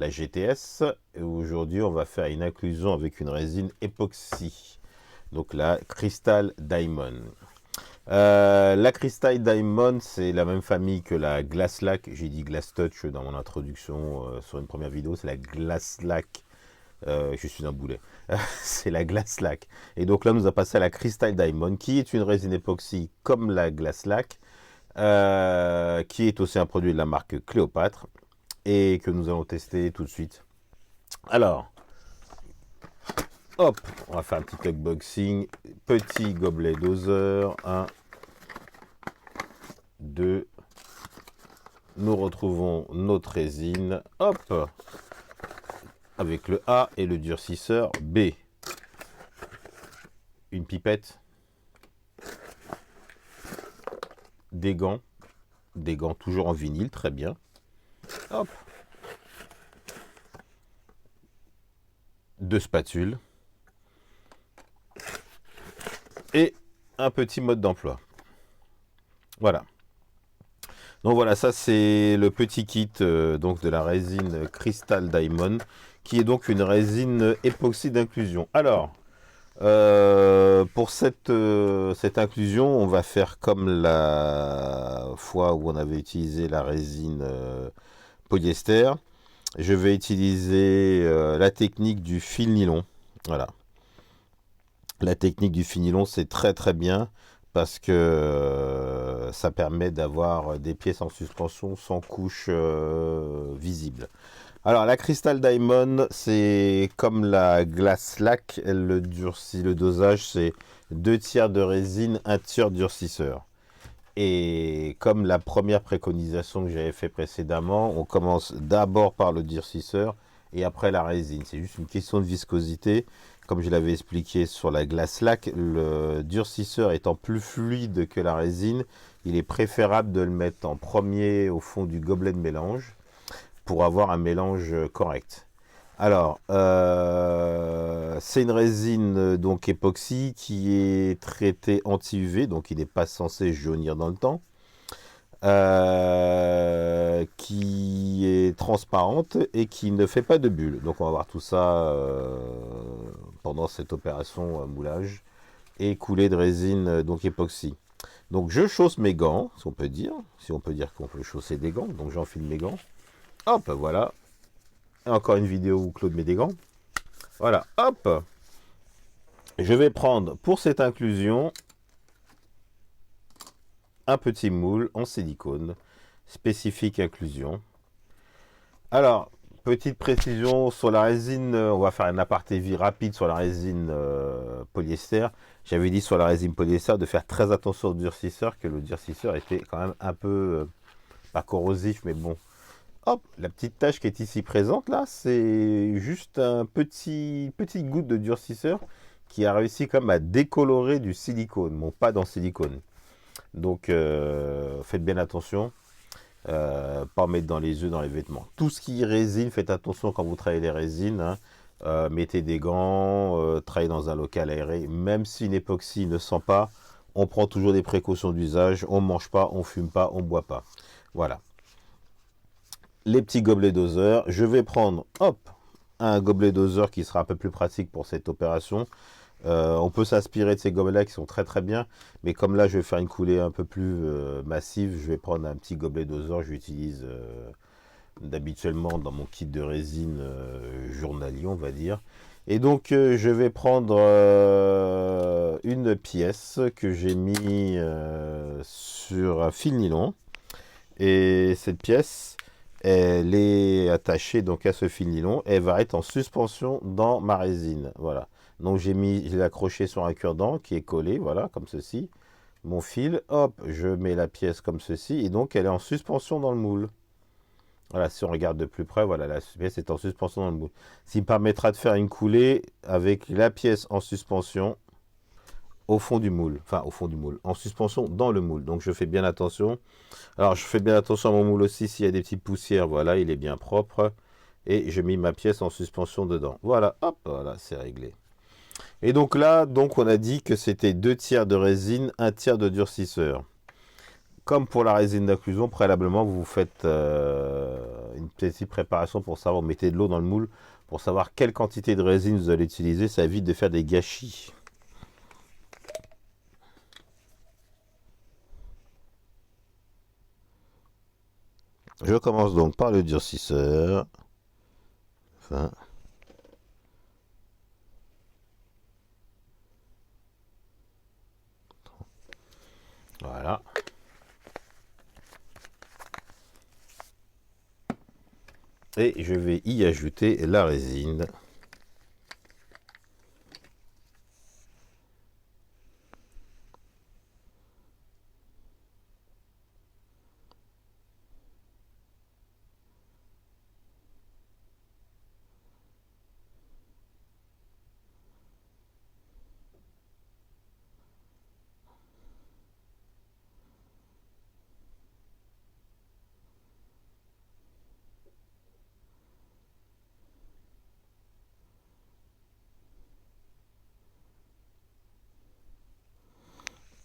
la GTS. Et aujourd'hui, on va faire une inclusion avec une résine époxy. Donc la Crystal Diamond. La Crystal Diamond, c'est la même famille que la Glass Lac. J'ai dit Glass Touch dans mon introduction sur une première vidéo. C'est la Glass Lac. Je suis un boulet. C'est la Glass Lac. Et donc là, nous a passé à la Crystal Diamond, qui est une résine époxy comme la Glass Lac, qui est aussi un produit de la marque Cléopâtre et que nous allons tester tout de suite. Alors, hop, on va faire un petit unboxing. Petit gobelet doseur. 1, 2. Nous retrouvons notre résine. Hop, avec le A et le durcisseur B. Une pipette. Des gants toujours en vinyle, très bien. Hop. 2 spatules. Et un petit mode d'emploi. Voilà. Donc voilà, ça c'est le petit kit donc de la résine Crystal Diamond, qui est donc une résine époxy d'inclusion. Alors, pour cette inclusion, on va faire comme la fois où on avait utilisé la résine polyester. Je vais utiliser la technique du fil nylon. Voilà. La technique du fil nylon, c'est très très bien parce que ça permet d'avoir des pièces en suspension sans couche visible. Alors la Crystal Diamond, c'est comme la Glass Lac, elle le durcit. Le dosage, c'est 2 tiers de résine, 1 tiers durcisseur. Et comme la première préconisation que j'avais fait précédemment, on commence d'abord par le durcisseur et après la résine. C'est juste une question de viscosité. Comme je l'avais expliqué sur la Glass Lac, le durcisseur étant plus fluide que la résine, il est préférable de le mettre en premier au fond du gobelet de mélange pour avoir un mélange correct. Alors, c'est une résine donc époxy qui est traitée anti-UV, donc il n'est pas censé jaunir dans le temps, qui est transparente et qui ne fait pas de bulles. Donc on va voir tout ça pendant cette opération moulage et coulée de résine donc époxy. Donc je chausse mes gants, si on peut dire qu'on peut chausser des gants. Donc j'enfile mes gants. Hop, voilà. Et encore une vidéo où Claude met des gants. Voilà, hop. Je vais prendre pour cette inclusion un petit moule en silicone spécifique inclusion. Alors, petite précision sur la résine, on va faire un aparté vie rapide sur la résine polyester. J'avais dit sur la résine polyester de faire très attention au durcisseur, que le durcisseur était quand même un peu, pas corrosif, mais bon. Hop, la petite tache qui est ici présente là, c'est juste un petite goutte de durcisseur qui a réussi comme à décolorer du silicone, bon pas dans silicone. Donc faites bien attention, pas en mettre dans les yeux, dans les vêtements. Tout ce qui est résine, faites attention quand vous travaillez les résines, hein. Mettez des gants, travaillez dans un local aéré, même si une époxy ne sent pas, on prend toujours des précautions d'usage, on ne mange pas, on fume pas, on boit pas. Voilà. Les petits gobelets doseurs. Je vais prendre, hop, un gobelet doseur qui sera un peu plus pratique pour cette opération. On peut s'inspirer de ces gobelets qui sont très très bien, mais comme là je vais faire une coulée un peu plus massive, je vais prendre un petit gobelet doseur. J'utilise d'habituellement dans mon kit de résine journalier, on va dire. Et donc je vais prendre une pièce que j'ai mis sur un fil nylon, et cette pièce, elle est attachée donc à ce fil nylon et elle va être en suspension dans ma résine. Voilà. Donc je l'ai accroché sur un cure-dent qui est collé, voilà, comme ceci. Mon fil, hop, je mets la pièce comme ceci et donc elle est en suspension dans le moule. Voilà, si on regarde de plus près, voilà, la pièce est en suspension dans le moule. Ce qui me permettra de faire une coulée avec la pièce en suspension au fond du moule, enfin au fond du moule, en suspension dans le moule. Donc je fais bien attention. Alors je fais bien attention à mon moule aussi, s'il y a des petites poussières, voilà, il est bien propre. Et je mets ma pièce en suspension dedans. Voilà, hop, voilà, c'est réglé. Et donc là, donc on a dit que c'était 2 tiers de résine, 1 tiers de durcisseur. comme pour la résine d'inclusion, préalablement, vous faites une petite préparation pour savoir, vous mettez de l'eau dans le moule pour savoir quelle quantité de résine vous allez utiliser. Ça évite de faire des gâchis. Je commence donc par le durcisseur. Enfin, voilà. Et je vais y ajouter la résine.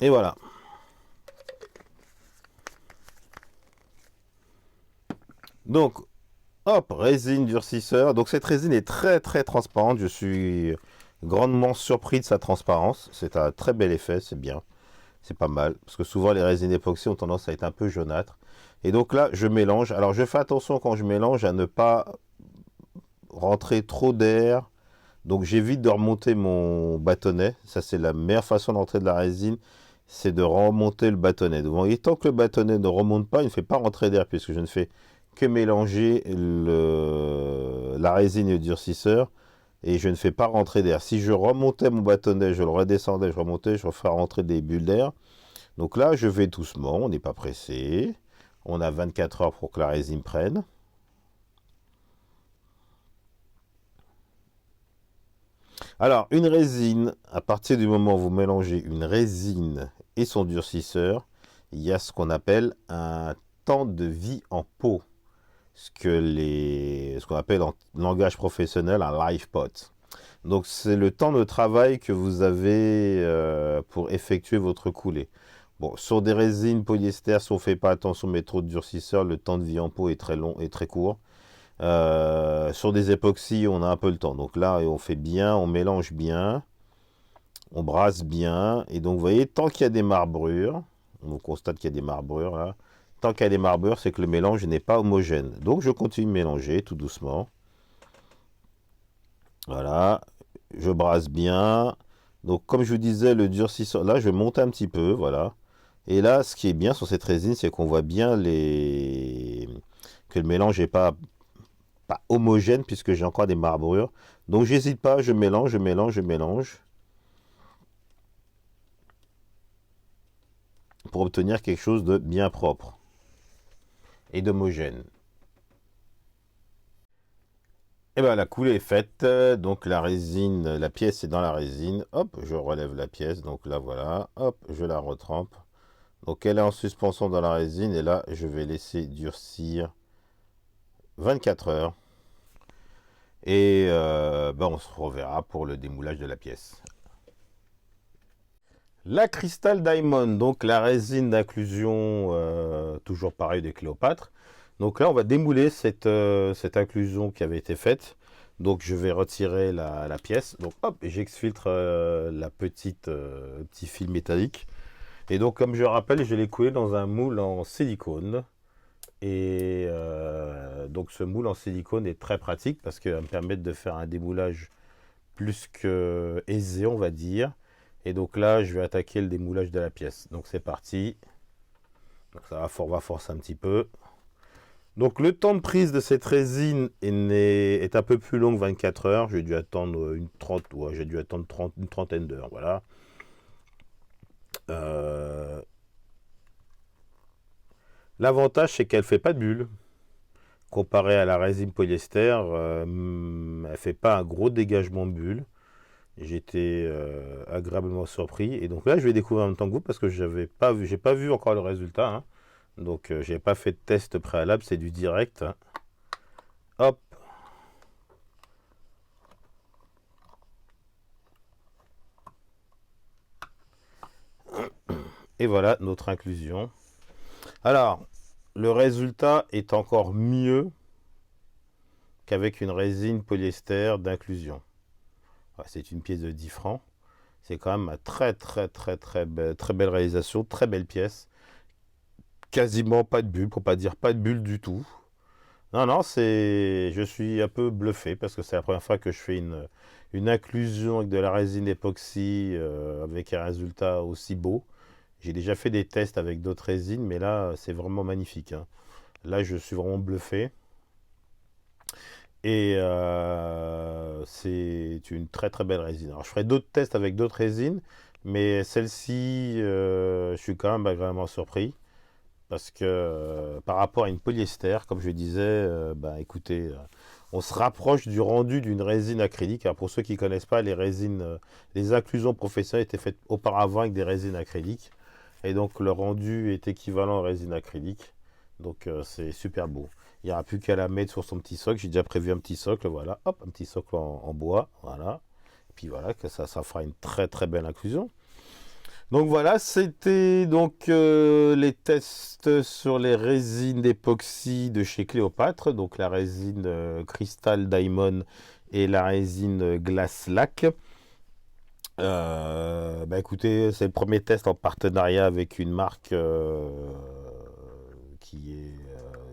Et voilà. Donc, hop, résine durcisseur. Donc cette résine est très très transparente. Je suis grandement surpris de sa transparence. C'est un très bel effet, c'est bien. C'est pas mal. Parce que souvent les résines époxy ont tendance à être un peu jaunâtres. Et donc là, je mélange. Alors je fais attention quand je mélange à ne pas rentrer trop d'air. Donc j'évite de remonter mon bâtonnet. Ça c'est la meilleure façon d'entrer de la résine. C'est de remonter le bâtonnet. Donc, et tant que le bâtonnet ne remonte pas, il ne fait pas rentrer d'air puisque je ne fais que mélanger la résine et le durcisseur et je ne fais pas rentrer d'air. Si je remontais mon bâtonnet, je le redescendais, je remontais, je ferais rentrer des bulles d'air. Donc là, je vais doucement, on n'est pas pressé. On a 24 heures pour que la résine prenne. Alors, une résine, à partir du moment où vous mélangez une résine et son durcisseur, il y a ce qu'on appelle un temps de vie en pot. Ce qu'on appelle en langage professionnel un life pot. Donc c'est le temps de travail que vous avez pour effectuer votre coulée. Bon, sur des résines polyester, si on ne fait pas attention, mais trop de durcisseur, le temps de vie en pot est très long et très court. Sur des époxys, on a un peu le temps. Donc là, on fait bien, on mélange bien, on brasse bien. Et donc, vous voyez, tant qu'il y a des marbrures, on constate qu'il y a des marbrures là. Tant qu'il y a des marbrures, c'est que le mélange n'est pas homogène. Donc, je continue de mélanger tout doucement. Voilà, je brasse bien. Donc, comme je vous disais, le durcisseur, là, je monte un petit peu, voilà. Et là, ce qui est bien sur cette résine, c'est qu'on voit bien que le mélange n'est pas homogène puisque j'ai encore des marbrures. Donc, j'hésite pas, je mélange, je mélange, je mélange pour obtenir quelque chose de bien propre et d'homogène. Et bien la coulée est faite, donc la résine, la pièce est dans la résine, hop, je relève la pièce, donc là voilà, hop, je la retrempe. Donc elle est en suspension dans la résine et là je vais laisser durcir 24 heures. Et on se reverra pour le démoulage de la pièce. La Crystal Diamond, donc la résine d'inclusion, toujours pareil de Cléopâtre. Donc là, on va démouler cette inclusion qui avait été faite. Donc je vais retirer la pièce. Donc hop, j'exfiltre la petit fil métallique. Et donc comme je rappelle, je l'ai coulé dans un moule en silicone. Et donc ce moule en silicone est très pratique parce qu'il va me permettre de faire un démoulage plus que aisé, on va dire. Et donc là, je vais attaquer le démoulage de la pièce. Donc c'est parti. Donc ça va forcer un petit peu. Donc le temps de prise de cette résine est un peu plus long que 24 heures. J'ai dû attendre une trentaine d'heures. Voilà. L'avantage, c'est qu'elle ne fait pas de bulles. Comparé à la résine polyester, elle ne fait pas un gros dégagement de bulles. J'étais agréablement surpris. Et donc là, je vais découvrir en même temps que vous parce que j'ai pas vu encore le résultat. Hein. Donc, j'ai pas fait de test préalable, c'est du direct. Hein. Hop. Et voilà notre inclusion. Alors, le résultat est encore mieux qu'avec une résine polyester d'inclusion. Ouais, c'est une pièce de 10 francs. C'est quand même une très belle réalisation, très belle pièce. Quasiment pas de bulle, pour pas dire pas de bulle du tout. Non, non, je suis un peu bluffé parce que c'est la première fois que je fais une inclusion avec de la résine époxy avec un résultat aussi beau. J'ai déjà fait des tests avec d'autres résines, mais là, c'est vraiment magnifique, hein. Là, je suis vraiment bluffé. Et c'est une très belle résine. Alors, je ferai d'autres tests avec d'autres résines, mais celle-ci, je suis quand même agréablement surpris. Parce que par rapport à une polyester, comme je disais, bah, écoutez, on se rapproche du rendu d'une résine acrylique. Alors pour ceux qui ne connaissent pas, les résines, les inclusions professionnelles étaient faites auparavant avec des résines acryliques. Et donc le rendu est équivalent aux résines acryliques. Donc c'est super beau. Il n'y aura plus qu'à la mettre sur son petit socle. J'ai déjà prévu un petit socle, voilà. Hop, un petit socle en bois, voilà. Et puis voilà, que ça fera une très belle inclusion. Donc voilà, c'était donc les tests sur les résines d'époxy de chez Cléopâtre, donc la résine Crystal Diamond et la résine Glass Lac. Bah écoutez, c'est le premier test en partenariat avec une marque qui est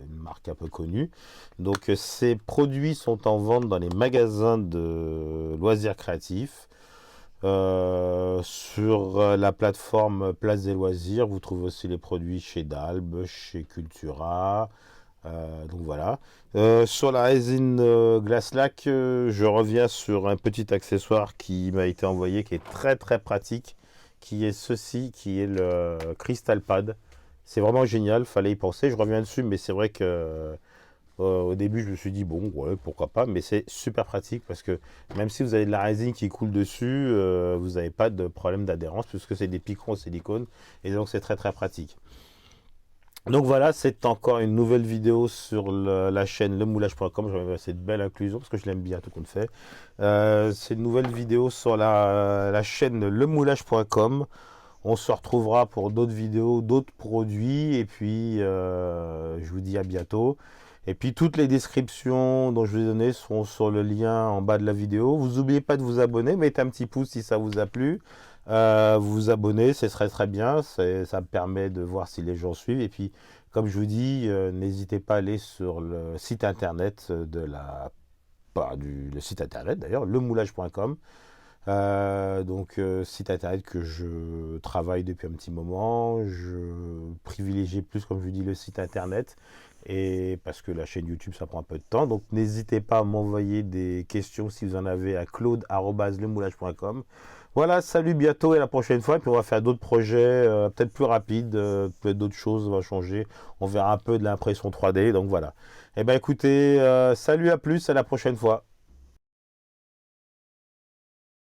une marque un peu connue. Donc ces produits sont en vente dans les magasins de loisirs créatifs. Sur la plateforme Place des Loisirs, vous trouvez aussi les produits chez Dalb, chez Cultura. Donc voilà. Sur la résine Glass Lac, je reviens sur un petit accessoire qui m'a été envoyé, qui est très pratique, qui est ceci, qui est le Crystal Pad. C'est vraiment génial, fallait y penser. Je reviens dessus, mais c'est vrai que au début, je me suis dit, bon, ouais, pourquoi pas, mais c'est super pratique parce que même si vous avez de la résine qui coule dessus, vous n'avez pas de problème d'adhérence puisque c'est des piquants en silicone et donc c'est très pratique. Donc voilà, c'est encore une nouvelle vidéo sur la chaîne lemoulage.com. Je reviens à cette belle inclusion parce que je l'aime bien tout compte fait. C'est une nouvelle vidéo sur la chaîne lemoulage.com. On se retrouvera pour d'autres vidéos, d'autres produits et puis je vous dis à bientôt. Et puis toutes les descriptions dont je vous ai données seront sur le lien en bas de la vidéo. Vous n'oubliez pas de vous abonner, mettez un petit pouce si ça vous a plu. Vous vous abonnez, ce serait très bien. Ça me permet de voir si les gens suivent. Et puis, comme je vous dis, n'hésitez pas à aller sur le site internet le site internet d'ailleurs, lemoulage.com. Donc site internet que je travaille depuis un petit moment. Je privilégie plus, comme je vous dis, le site internet. Et parce que la chaîne YouTube, ça prend un peu de temps. Donc n'hésitez pas à m'envoyer des questions si vous en avez à claude@lemoulage.com. Voilà, salut, bientôt et à la prochaine fois. Et puis on va faire d'autres projets, peut-être plus rapides, peut-être d'autres choses vont changer. On verra un peu de l'impression 3D. Donc voilà. Eh bien écoutez, salut, à plus, à la prochaine fois.